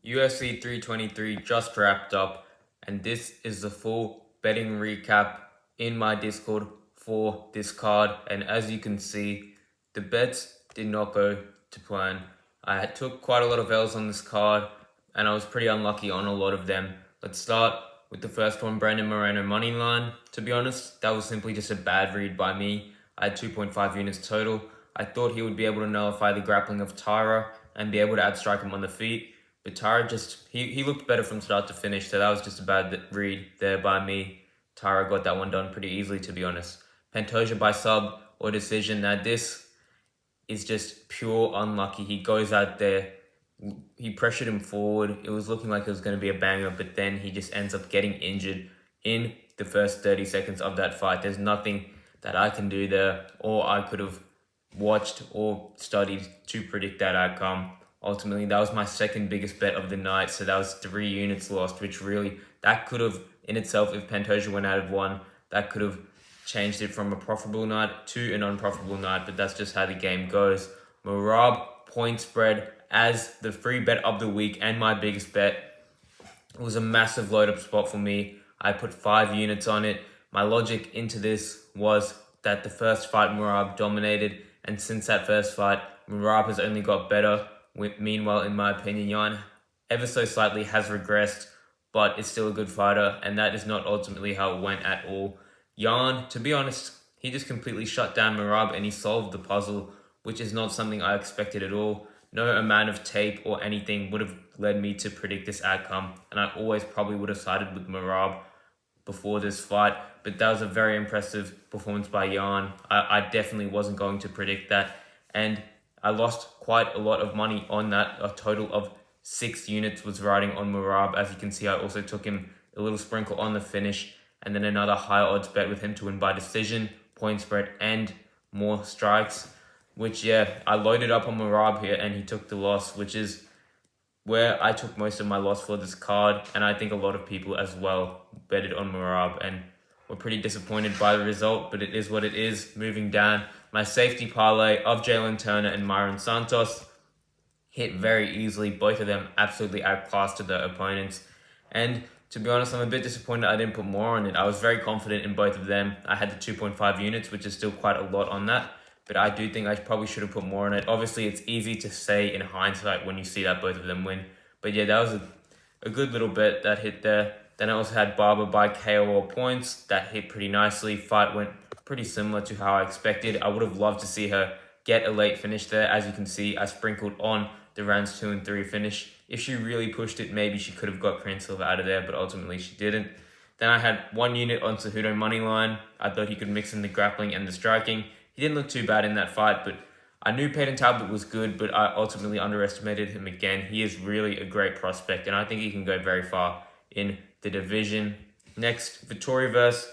UFC 323 just wrapped up, and this is the full betting recap in my Discord for this card. And as you can see, the bets did not go to plan. I took quite a lot of L's on this card, and I was pretty unlucky on a lot of them. Let's start with the first one, Brandon Moreno money line. To be honest, that was simply just a bad read by me. I had 2.5 units total. I thought he would be able to nullify the grappling of Tyra and be able to outstrike him on the feet. But Tyra he looked better from start to finish, so that was just a bad read there by me. Tyra got that one done pretty easily, to be honest. Pantoja by sub or decision. Now this is just pure unlucky. He goes out there, he pressured him forward. It was looking like it was going to be a banger, but then he just ends up getting injured in the first 30 seconds of that fight. There's nothing that I can do there, or I could have watched or studied to predict that outcome. Ultimately, that was my second biggest bet of the night, so that was 3 units lost, which really, that could have, in itself, if Pantoja went out of one, that could have changed it from a profitable night to an unprofitable night, but that's just how the game goes. Merab point spread as the free bet of the week and my biggest bet. It was a massive load up spot for me. I put 5 units on it. My logic into this was that the first fight Merab dominated, and since that first fight, Merab has only got better. Meanwhile, in my opinion, Yan ever so slightly has regressed, but is still a good fighter, and that is not ultimately how it went at all. Yan, to be honest, he just completely shut down Merab and he solved the puzzle, which is not something I expected at all. No amount of tape or anything would have led me to predict this outcome, and I always probably would have sided with Merab before this fight, but that was a very impressive performance by Yan. I definitely wasn't going to predict that, and I lost quite a lot of money on that. A total of 6 units was riding on Merab. As you can see, I also took him a little sprinkle on the finish, and then another high odds bet with him to win by decision, point spread, and more strikes. Which, yeah, I loaded up on Merab here, and he took the loss, which is where I took most of my loss for this card, and I think a lot of people as well betted on Merab and were pretty disappointed by the result, but it is what it is. Moving down, my safety parlay of Jalen Turner and Myron Santos hit very easily. Both of them absolutely outclassed their opponents, and to be honest, I'm a bit disappointed I didn't put more on it. I was very confident in both of them. I had the 2.5 units, which is still quite a lot on that, but I do think I probably should have put more on it. Obviously, it's easy to say in hindsight when you see that both of them win. But yeah, that was a good little bet that hit there. Then I also had Barber by KO or points. That hit pretty nicely. Fight went pretty similar to how I expected. I would have loved to see her get a late finish there. As you can see, I sprinkled on the rounds 2 and 3 finish. If she really pushed it, maybe she could have got Crane Silva out of there, but ultimately she didn't. Then I had 1 unit on Cejudo moneyline. I thought he could mix in the grappling and the striking. He didn't look too bad in that fight, but I knew Peyton Talbot was good, but I ultimately underestimated him again. He is really a great prospect, and I think he can go very far in the division. Next, Vittori versus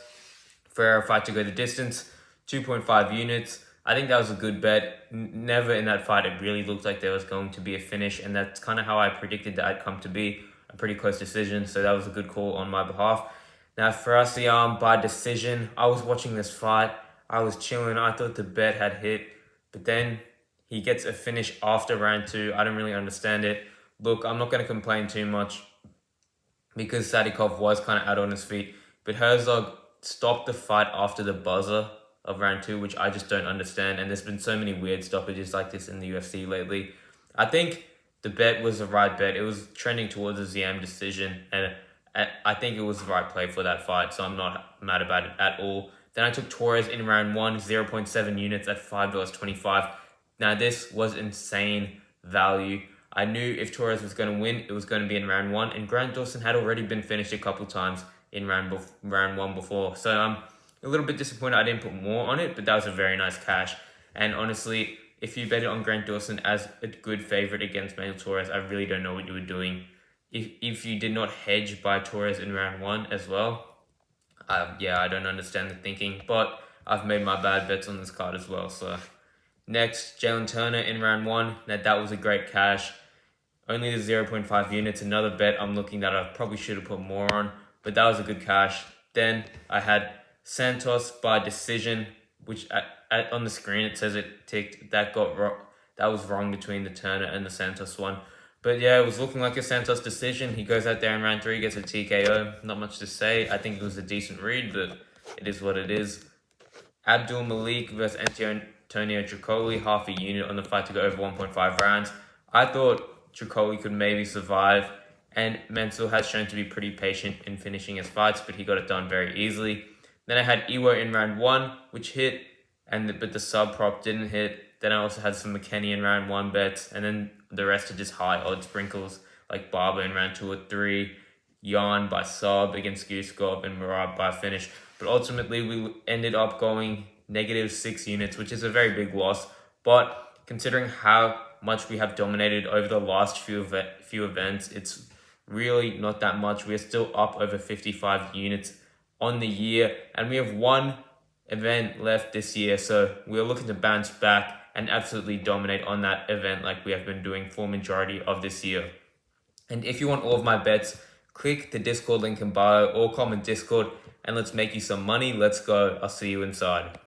Ferreira fight to go the distance, 2.5 units. I think that was a good bet. Never in that fight it really looked like there was going to be a finish, and that's kind of how I predicted the outcome to be. A pretty close decision, so that was a good call on my behalf. Now, Farasiam by decision. I was watching this fight. I was chilling. I thought the bet had hit, but then he gets a finish after round 2. I don't really understand it. Look, I'm not going to complain too much because Sadikov was kind of out on his feet, but Herzog stopped the fight after the buzzer of round 2, which I just don't understand. And there's been so many weird stoppages like this in the UFC lately. I think the bet was the right bet. It was trending towards a ZM decision, and I think it was the right play for that fight, so I'm not mad about it at all. Then I took Torres in round 1, 0.7 units at $5.25. Now this was insane value. I knew if Torres was going to win, it was going to be in round 1, and Grant Dawson had already been finished a couple times in round 1 before. So I'm a little bit disappointed I didn't put more on it, but that was a very nice cash. And honestly, if you bet it on Grant Dawson as a good favorite against Manuel Torres, I really don't know what you were doing. If you did not hedge by Torres in round 1 as well, I don't understand the thinking, but I've made my bad bets on this card as well. So next, Jalen Turner in round 1. Now that was a great cash. Only the 0.5 units. Another bet I'm looking that I probably should have put more on, but that was a good cash. Then I had Santos by decision, which on the screen it says it ticked. That was wrong between the Turner and the Santos one. But yeah, it was looking like a Santos decision. He goes out there in round 3, gets a TKO. Not much to say. I think it was a decent read, but it is what it is. Abdul Malik versus Antonio Tricoli, half a unit on the fight to go over 1.5 rounds. I thought Tricoli could maybe survive, and Menzel has shown to be pretty patient in finishing his fights, but he got it done very easily. Then I had Iwo in round 1, which hit, but the sub prop didn't hit. Then I also had some McKenny in round 1 bets, and then the rest are just high odd sprinkles like Barber in round 2 or 3, Yarn by sub against Gooskop, and Murad by finish. But ultimately, we ended up going -6 units, which is a very big loss. But considering how much we have dominated over the last few events, it's really not that much. We're still up over 55 units on the year, and we have one event left this year, so we're looking to bounce back and absolutely dominate on that event like we have been doing for majority of this year. And if you want all of my bets, click the Discord link in bio or comment Discord, and let's make you some money. Let's go. I'll see you inside.